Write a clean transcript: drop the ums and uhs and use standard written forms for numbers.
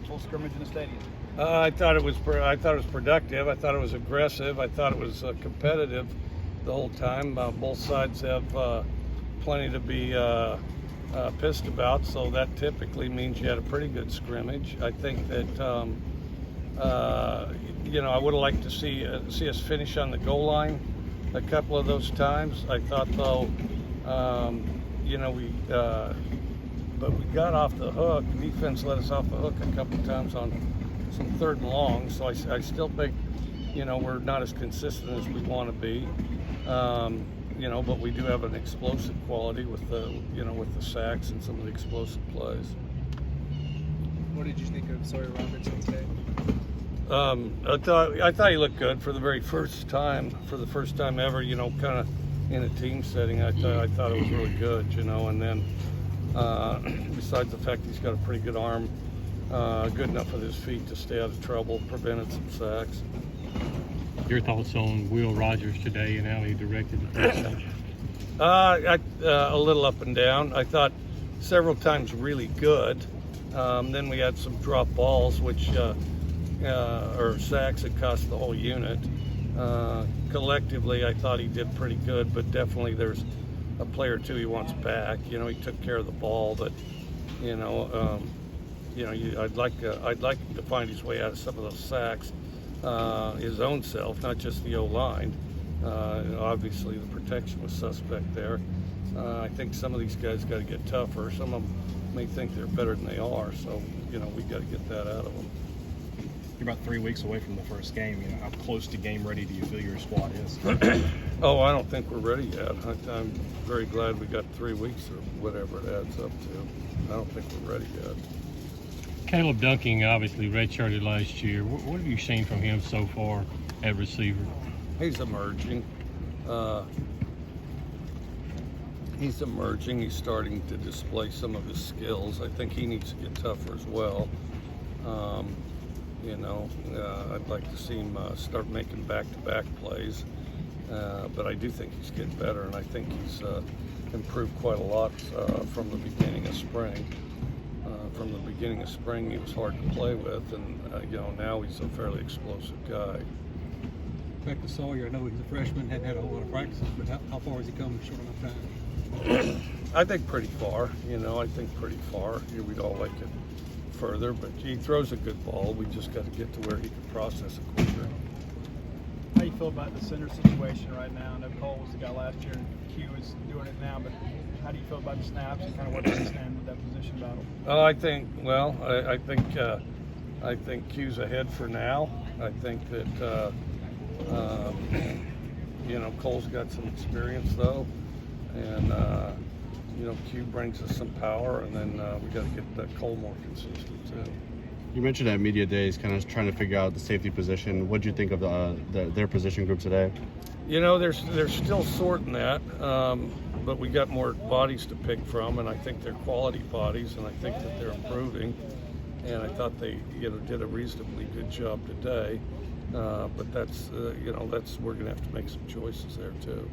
full scrimmage in the stadium? I thought it was productive. I thought it was aggressive. I thought it was competitive the whole time. Both sides have plenty to be pissed about, so that typically means you had a pretty good scrimmage. I think that I would have liked to see us finish on the goal line a couple of those times. I thought though, but we got off the hook. The defense let us off the hook a couple of times on some third and long. So I still think, we're not as consistent as we want to be. But we do have an explosive quality with the sacks and some of the explosive plays. What did you think of Sawyer Robertson today? I thought he looked good for the first time ever. Kind of in a team setting. I thought it was really good. And then besides the fact he's got a pretty good arm, good enough with his feet to stay out of trouble, prevented some sacks. Your thoughts on Will Rogers today and how he directed the first half? A little up and down. I thought several times really good. Then we had some drop balls, which or sacks that cost the whole unit. Collectively, I thought he did pretty good, but definitely there's a player or two he wants back. He took care of the ball, but I'd like him to find his way out of some of those sacks. His own self, not just the O-line. Obviously, the protection was suspect there. I think some of these guys got to get tougher. Some of them may think they're better than they are, so we got to get that out of them. You're about 3 weeks away from the first game. How close to game ready do you feel your squad is? Oh, I don't think we're ready yet. I'm very glad we got 3 weeks or whatever it adds up to. I don't think we're ready yet. Caleb Duncan obviously redshirted last year. What have you seen from him so far at receiver? He's emerging. He's starting to display some of his skills. I think he needs to get tougher as well. I'd like to see him start making back-to-back plays. But I do think he's getting better, and I think he's improved quite a lot from the beginning of spring. From the beginning of spring, he was hard to play with, and now he's a fairly explosive guy. Back to Sawyer, I know he's a freshman, hadn't had a whole lot of practices, but how far has he come in short enough time? I think pretty far. We'd all like it further, but he throws a good ball. We just got to get to where he can process it quicker. How do you feel about the center situation right now? I know Cole was the guy last year, and Q is doing it now, but how do you feel about the snaps and kind of where do you stand with that position battle? I think Q's ahead for now. I think that Cole's got some experience though, and Q brings us some power, and then we got to get that Cole more consistent too. You mentioned at media days, kind of trying to figure out the safety position. What do you think of their position group today? They're still sorting that, but we got more bodies to pick from, and I think they're quality bodies, and I think that they're improving. And I thought they, did a reasonably good job today. But that's we're going to have to make some choices there too.